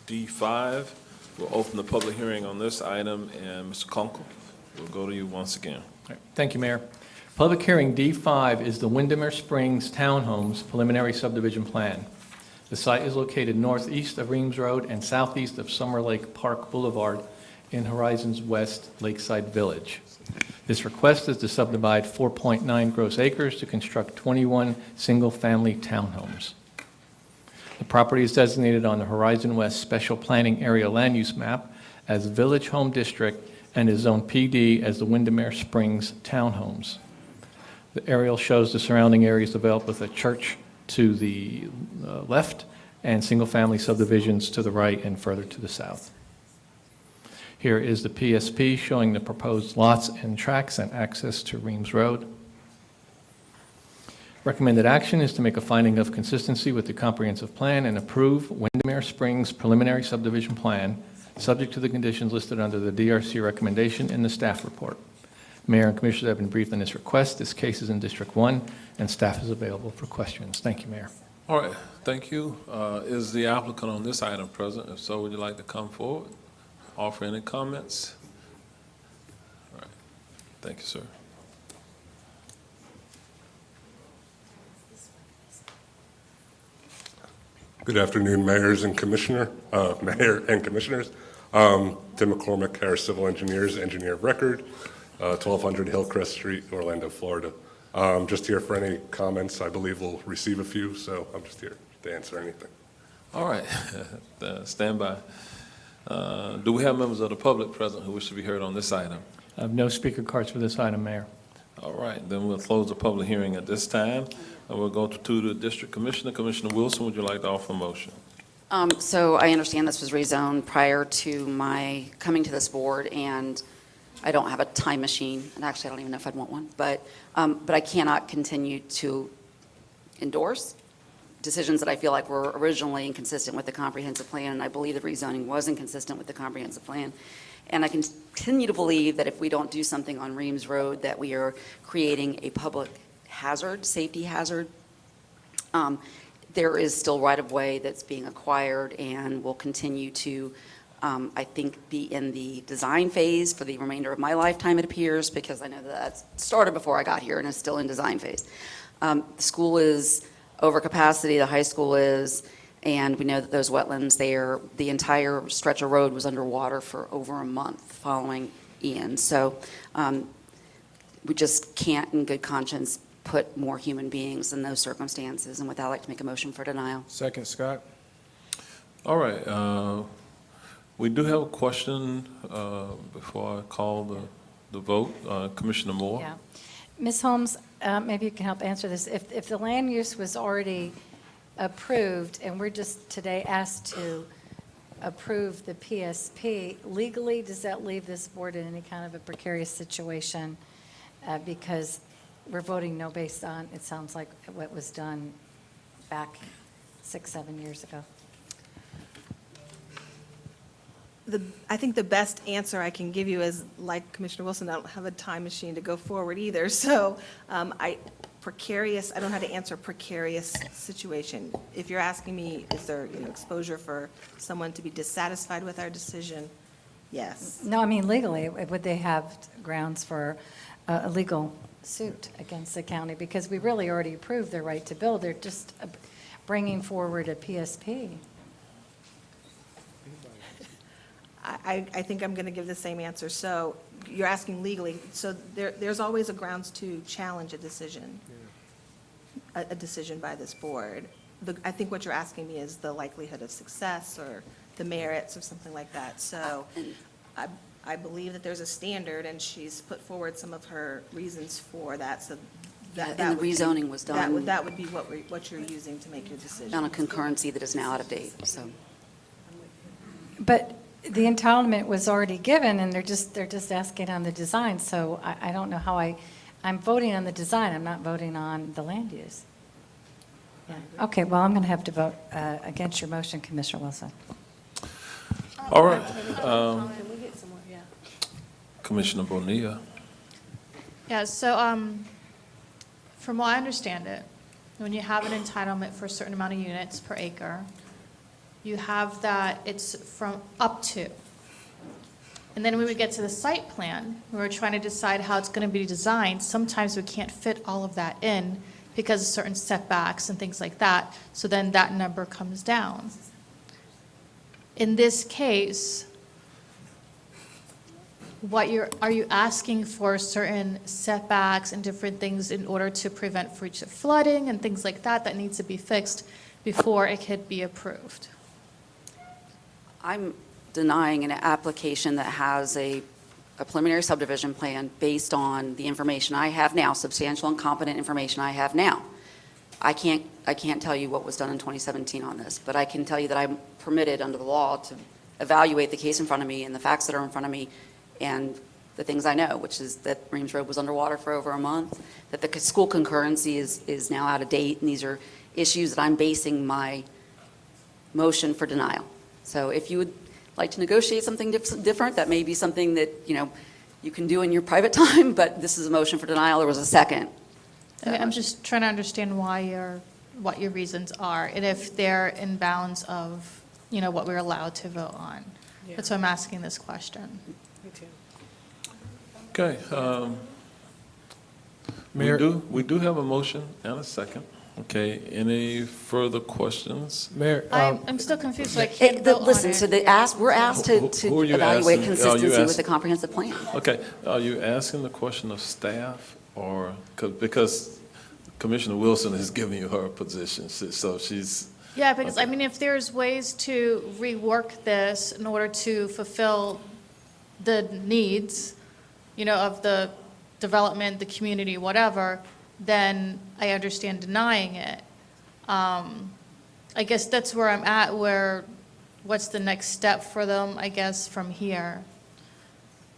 D5. We'll open the public hearing on this item, and Mr. Kunkel, we'll go to you once again. Thank you, Mayor. Public hearing D5 is the Windermere Springs Townhomes Preliminary Subdivision Plan. The site is located northeast of Reams Road and southeast of Summer Lake Park Boulevard in Horizons West Lakeside Village. This request is to subdivide 4.9 gross acres to construct 21 single-family townhomes. The property is designated on the Horizon West Special Planning Area Land Use Map as Village Home District and is zoned PD as the Windermere Springs Townhomes. The aerial shows the surrounding areas developed with a church to the left and single-family subdivisions to the right and further to the south. Here is the PSP showing the proposed lots and tracks and access to Reams Road. Recommended action is to make a finding of consistency with the comprehensive plan and approve Windermere Springs preliminary subdivision plan, subject to the conditions listed under the DRC recommendation in the staff report. Mayor and Commissioners have been briefed on this request. This case is in District 1, and staff is available for questions. Thank you, Mayor. All right, thank you. Is the applicant on this item present? If so, would you like to come forward? Offer any comments? All right, thank you, sir. Good afternoon, mayors and commissioner, mayor and commissioners. Tim McCormick, Harris Civil Engineers, engineer of record, 1200 Hillcrest Street, Orlando, Florida. Just here for any comments. I believe we'll receive a few, so I'm just here to answer anything. All right, stand by. Do we have members of the public present who wish to be heard on this item? I have no speaker cards for this item, Mayor. All right, then we'll close the public hearing at this time, and we'll go to the district commissioner. Commissioner Wilson, would you like to offer a motion? So I understand this was rezoned prior to my coming to this board, and I don't have a time machine, and actually I don't even know if I'd want one, but I cannot continue to endorse decisions that I feel like were originally inconsistent with the comprehensive plan, and I believe the rezoning was inconsistent with the comprehensive plan. And I continue to believe that if we don't do something on Reams Road, that we are creating a public hazard, safety hazard. There is still right-of-way that's being acquired and will continue to, I think, be in the design phase for the remainder of my lifetime, it appears, because I know that started before I got here and is still in design phase. The school is over capacity, the high school is, and we know that those wetlands there, the entire stretch of road was underwater for over a month following Ian. So we just can't, in good conscience, put more human beings in those circumstances. And with that, I'd like to make a motion for denial. Second, Scott. All right, we do have a question before I call the vote. Commissioner Moore? Yeah. Ms. Holmes, maybe you can help answer this. If the land use was already approved and we're just today asked to approve the PSP, legally, does that leave this board in any kind of a precarious situation? Because we're voting no based on, it sounds like, what was done back 6-7 years ago. I think the best answer I can give you is, like Commissioner Wilson, I don't have a time machine to go forward either. So I don't know how to answer precarious situation. If you're asking me, is there exposure for someone to be dissatisfied with our decision? Yes. No, I mean legally, would they have grounds for a legal suit against the county? Because we really already approved their right to build. They're just bringing forward a PSP. I think I'm going to give the same answer. So you're asking legally. So there's always a grounds to challenge a decision, a decision by this board. I think what you're asking me is the likelihood of success or the merits or something like that. So I believe that there's a standard, and she's put forward some of her reasons for that. So that And the rezoning was done. That would be what you're using to make your decision. On a concurrency that is now out of date, so. But the entitlement was already given, and they're just asking on the design. So I don't know how I'm voting on the design. I'm not voting on the land use. Yeah. Okay. Well, I'm going to have to vote against your motion, Commissioner Wilson. All right. Commissioner Bonilla. Yeah, so from what I understand it, when you have an entitlement for a certain amount of units per acre, you have that it's from up to. And then when we get to the site plan, when we're trying to decide how it's going to be designed, sometimes we can't fit all of that in because of certain setbacks and things like that. So then that number comes down. In this case, are you asking for certain setbacks and different things in order to prevent future flooding and things like that that needs to be fixed before it could be approved? I'm denying an application that has a preliminary subdivision plan based on the information I have now, substantial and competent information I have now. I can't tell you what was done in 2017 on this, but I can tell you that I'm permitted under the law to evaluate the case in front of me and the facts that are in front of me and the things I know, which is that Reams Road was underwater for over a month, that the school concurrency is now out of date, and these are issues that I'm basing my motion for denial. So if you would like to negotiate something different, that may be something that, you can do in your private time, but this is a motion for denial. There was a second. Okay, I'm just trying to understand what your reasons are, and if they're in bounds of, what we're allowed to vote on. Yeah. That's why I'm asking this question. Me too. Okay. Mayor- We do have a motion and a second. Okay, any further questions? Mayor, I'm still confused, so I can't vote on Listen, it. so we're asked to Who are you evaluate asking? Are you consistency with asking- the comprehensive plan. Okay, are you asking the question of staff or, because Commissioner Wilson has given you her position, so she's, Yeah, because, Okay. if there's ways to rework this in order to fulfill the needs, of the development, the community, whatever, then I understand denying it. I guess that's where I'm at, what's the next step for them, I guess, from here?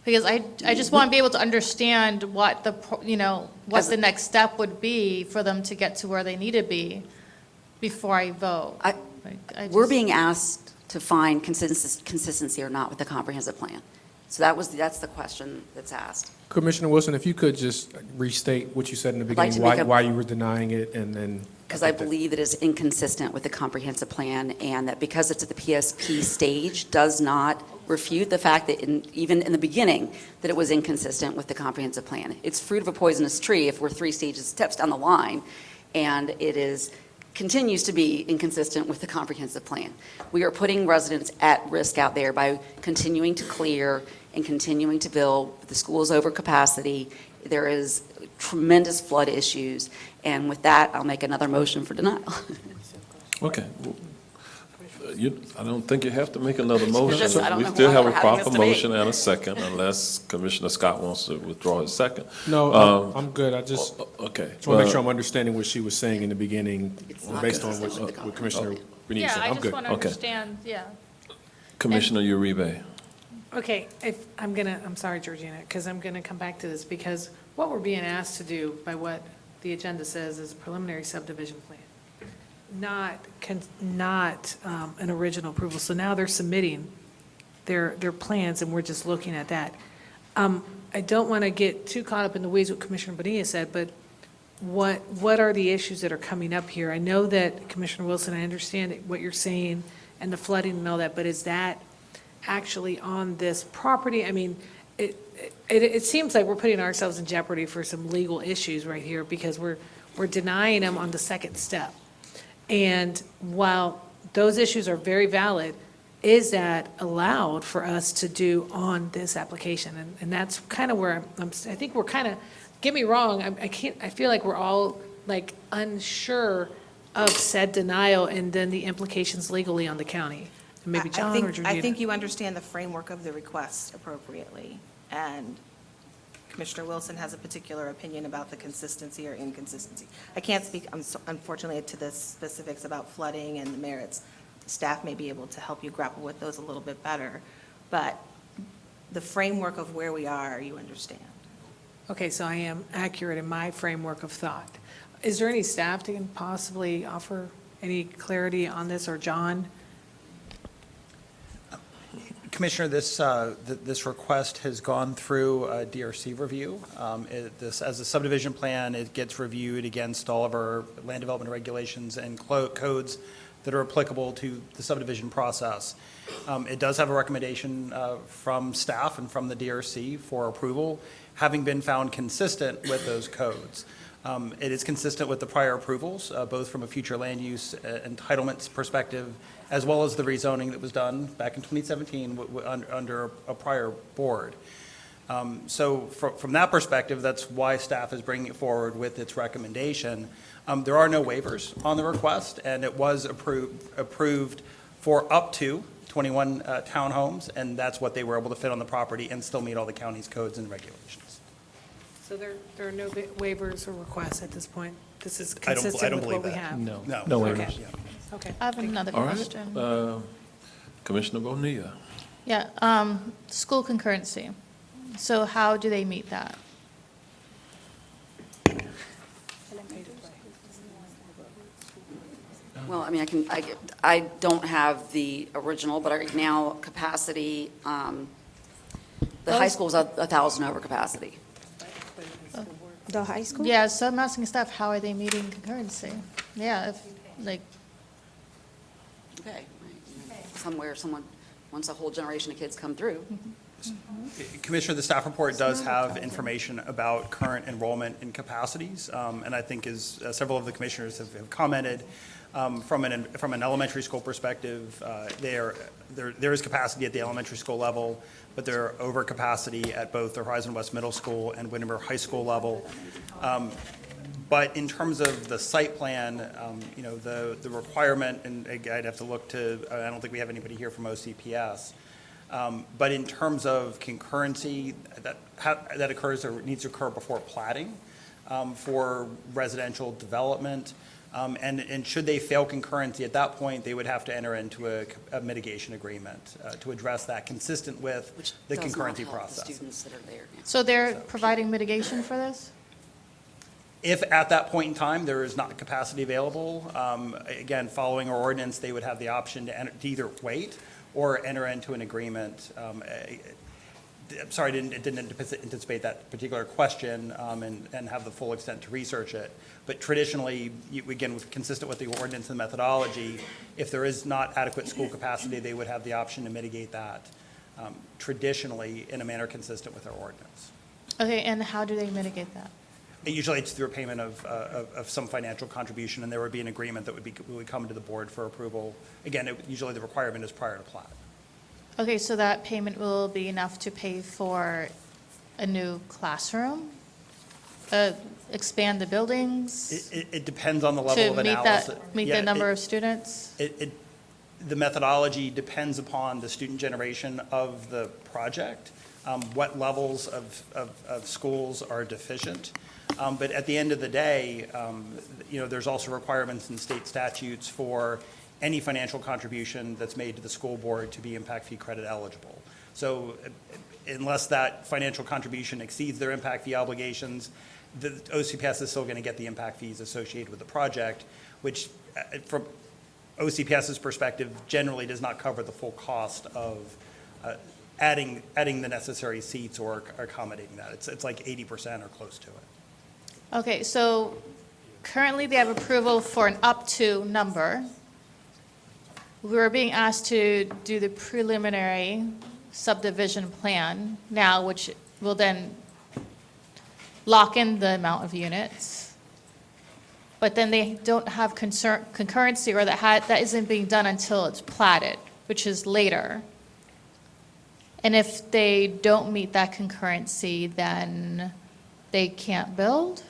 Because I just want to be able to understand what what the next step would be for them to get to where they need to be before I vote. We're just- being asked to find consistency or not with the comprehensive plan. So that's the question that's asked. Commissioner Wilson, if you could just restate what you said in the I'd like beginning, to make why you were denying it, and then. Because I believe it is inconsistent with the comprehensive plan, and that because it's at the PSP stage, does not refute the fact that even in the beginning, that it was inconsistent with the comprehensive plan. It's fruit of a poisonous tree if we're 3 steps down the line, and it continues to be inconsistent with the comprehensive plan. We are putting residents at risk out there by continuing to clear and continuing to build. The school is over capacity. There is tremendous flood issues. And with that, I'll make another motion for denial. okay. I don't think you have to make another motion. just- I don't We know still why have we're a having proper this debate. motion and a second, unless Commissioner Scott wants to withdraw his second. No, I'm good. I just Okay. want to make sure I'm understanding what she was saying in the beginning, It's not based on consistent with the what Commissioner Benitez Yeah, said. I I'm just good. want to Okay. understand, yeah. Commissioner Uribe. Okay, I'm sorry, Georgina, because I'm gonna come back to this, because what we're being asked to do by what the agenda says is a preliminary subdivision plan, not an original approval. So now they're submitting their plans, and we're just looking at that. I don't want to get too caught up in the weeds what Commissioner Bonilla said, but what are the issues that are coming up here? I know that, Commissioner Wilson, I understand what you're saying, and the flooding and all that, but is that actually on this property? I mean, it seems like we're putting ourselves in jeopardy for some legal issues right here, because we're denying them on the second step. And while those issues are very valid, is that allowed for us to do on this application? And that's kind of where I think we're kind of, get me wrong, I feel like we're all like unsure of said denial and then the implications legally on the county. And maybe John or Georgina. I think you understand the framework of the request appropriately, and Commissioner Wilson has a particular opinion about the consistency or inconsistency. I can't speak, unfortunately, to the specifics about flooding and the merits. Staff may be able to help you grapple with those a little bit better, but the framework of where we are, you understand. Okay, so I am accurate in my framework of thought. Is there any staff that can possibly offer any clarity on this, or John? Commissioner, this request has gone through a DRC review. As a subdivision plan, it gets reviewed against all of our land development regulations and codes that are applicable to the subdivision process. It does have a recommendation from staff and from the DRC for approval, having been found consistent with those codes. It is consistent with the prior approvals, both from a future land use entitlements perspective, as well as the rezoning that was done back in 2017 under a prior board. So from that perspective, that's why staff is bringing it forward with its recommendation. There are no waivers on the request, and it was approved for up to 21 townhomes, and that's what they were able to fit on the property and still meet all the county's codes and regulations. So there are no waivers or requests at this point? This is I don't consistent with what believe we that. have? No, No. no Okay. waivers. Okay. I have another All right, question. Commissioner Bonilla. Yeah, school concurrency. So how do they meet that? Well, I mean, I don't have the original, but right now, capacity, the high school's 1,000 over capacity. The high school? Yeah, so I'm asking staff, how are they meeting concurrency? Yeah, if, like, Okay. Somewhere, once a whole generation of kids come through. Commissioner, the staff report does have information about current enrollment and capacities, and I think as several of the commissioners have commented, from an elementary school perspective, there is capacity at the elementary school level, but there are overcapacity at both the Horizon West Middle School and Windermere High School level. But in terms of the site plan, the requirement, and I'd have to look to, I don't think we have anybody here from OCPS, but in terms of concurrency, that occurs or needs to occur before platting for residential development. And should they fail concurrency, at that point, they would have to enter into a mitigation agreement to address that, consistent with Which the does not concurrency help the process. students that are there. so they're providing mitigation for this? If at that point in time there is not capacity available, again, following our ordinance, they would have the option to either wait or enter into an agreement. I'm sorry, I didn't anticipate that particular question and have the full extent to research it. But traditionally, again, consistent with the ordinance and methodology, if there is not adequate school capacity, they would have the option to mitigate that traditionally in a manner consistent with our ordinance. Okay, and how do they mitigate that? Usually it's through a payment of some financial contribution, and there would be an agreement that would come to the board for approval. Again, usually the requirement is prior to plat. Okay, so that payment will be enough to pay for a new classroom? Expand the buildings? It depends on the level of analysis. Meet the number of students? The methodology depends upon the student generation of the project, what levels of schools are deficient. But at the end of the day, there's also requirements in state statutes for any financial contribution that's made to the school board to be impact fee credit eligible. So unless that financial contribution exceeds their impact fee obligations, the OCPS is still going to get the impact fees associated with the project, which from OCPS's perspective generally does not cover the full cost of adding the necessary seats or accommodating that. It's like 80% or close to it. Okay, so currently they have approval for an up to number. We were being asked to do the preliminary subdivision plan now, which will then lock in the amount of units. But then they don't have concurrency, or that isn't being done until it's platted, which is later. And if they don't meet that concurrency, then they can't build?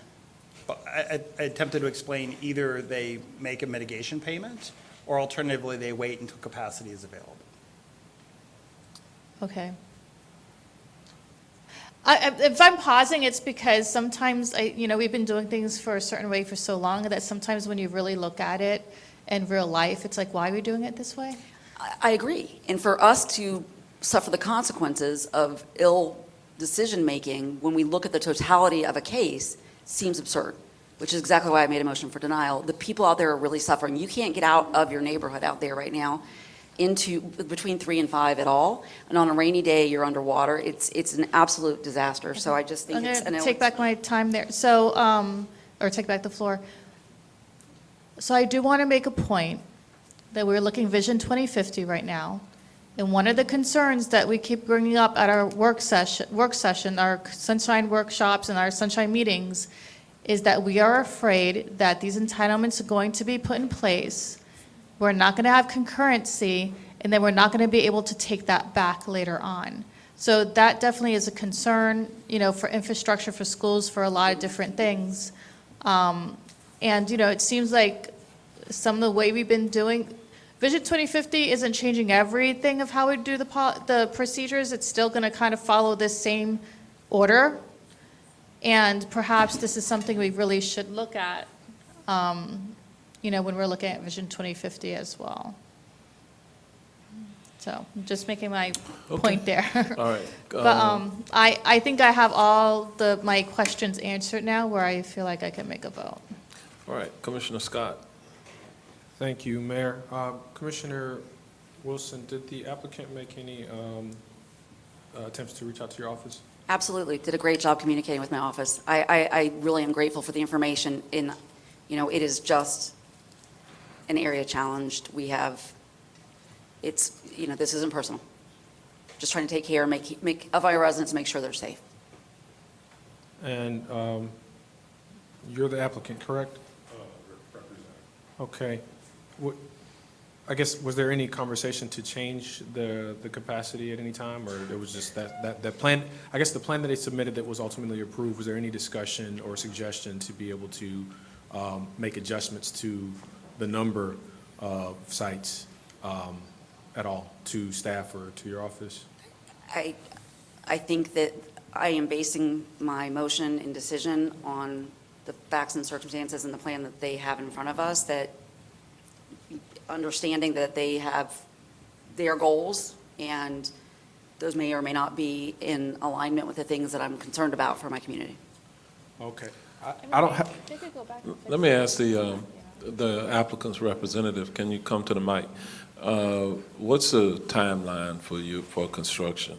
I attempted to explain either they make a mitigation payment or alternatively they wait until capacity is available. Okay. If I'm pausing, it's because sometimes, we've been doing things for a certain way for so long that sometimes when you really look at it in real life, it's like, why are we doing it this way? I agree. And for us to suffer the consequences of ill decision-making when we look at the totality of a case seems absurd, which is exactly why I made a motion for denial. The people out there are really suffering. You can't get out of your neighborhood out there right now into between 3 and 5 at all. And on a rainy day, you're underwater. It's an absolute disaster. So I just think I'm it's. going to take back my time there. So, or take back the floor. So I do want to make a point that we're looking Vision 2050 right now. And one of the concerns that we keep bringing up at our work session, our sunshine workshops and our sunshine meetings, is that we are afraid that these entitlements are going to be put in place. We're not going to have concurrency, and then we're not going to be able to take that back later on. So that definitely is a concern, for infrastructure, for schools, for a lot of different things. And, it seems like some of the way we've been doing, Vision 2050 isn't changing everything of how we do the procedures. It's still going to kind of follow this same order. And perhaps this is something we really should look at, when we're looking at Vision 2050 as well. So I'm just making my point there. All right. But I think I have all my questions answered now where I feel like I can make a vote. All right, Commissioner Scott. Thank you, Mayor. Commissioner Wilson, did the applicant make any attempts to reach out to your office? Absolutely, did a great job communicating with my office. I really am grateful for the information in, it is just an area challenged. We have, this isn't personal. Just trying to take care, make of our residents, make sure they're safe. And you're the applicant, correct? Okay. I guess, was there any conversation to change the capacity at any time, or it was just that plan? I guess the plan that they submitted that was ultimately approved, was there any discussion or suggestion to be able to make adjustments to the number of sites at all, to staff or to your office? I think that I am basing my motion and decision on the facts and circumstances and the plan that they have in front of us, that understanding that they have their goals, and those may or may not be in alignment with the things that I'm concerned about for my community. Okay. I don't have, Let me ask the applicant's representative, can you come to the mic? What's the timeline for you for construction?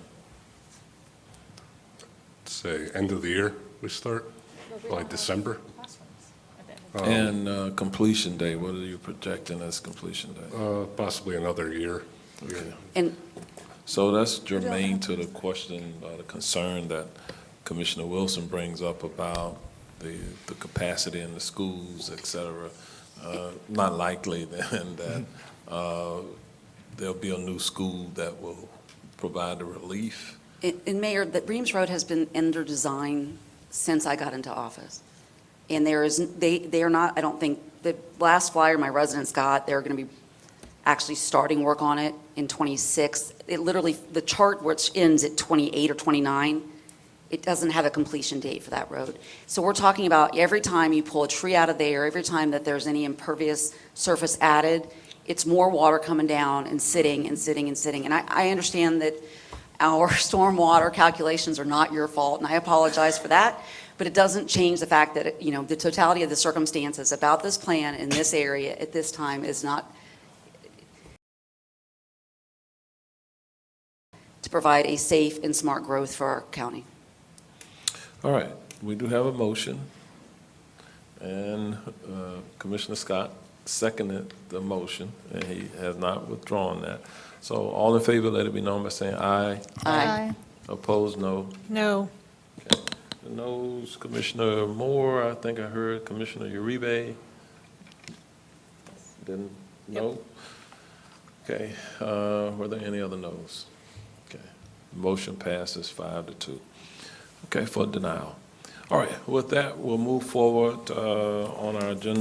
Say, end of the year we start, like December. And completion date, what are you projecting as completion date? Possibly another year. Okay. And So that's germane to the question, the concern that Commissioner Wilson brings up about the capacity in the schools, et cetera. Not likely then that there'll be a new school that will provide the relief. And Mayor, that Reams Road has been under design since I got into office. And they are not, I don't think, the last flyer my residents got, they're going to be actually starting work on it in '26. It literally, the chart which ends at 28 or 29, it doesn't have a completion date for that road. So we're talking about every time you pull a tree out of there, every time that there's any impervious surface added, it's more water coming down and sitting and sitting and sitting. And I understand that our stormwater calculations are not your fault, and I apologize for that. But it doesn't change the fact that, the totality of the circumstances about this plan in this area at this time is not to provide a safe and smart growth for our county. All right, we do have a motion, and Commissioner Scott seconded the motion, and he has not withdrawn that. So all in favor, let it be known by saying aye. Aye. Opposed, no. No. The noes, Commissioner Moore, I think I heard Commissioner Uribe. Didn't, no? Okay, were there any other noes? Okay, motion passes 5-2. Okay, for denial. All right, with that, we'll move forward on our agenda.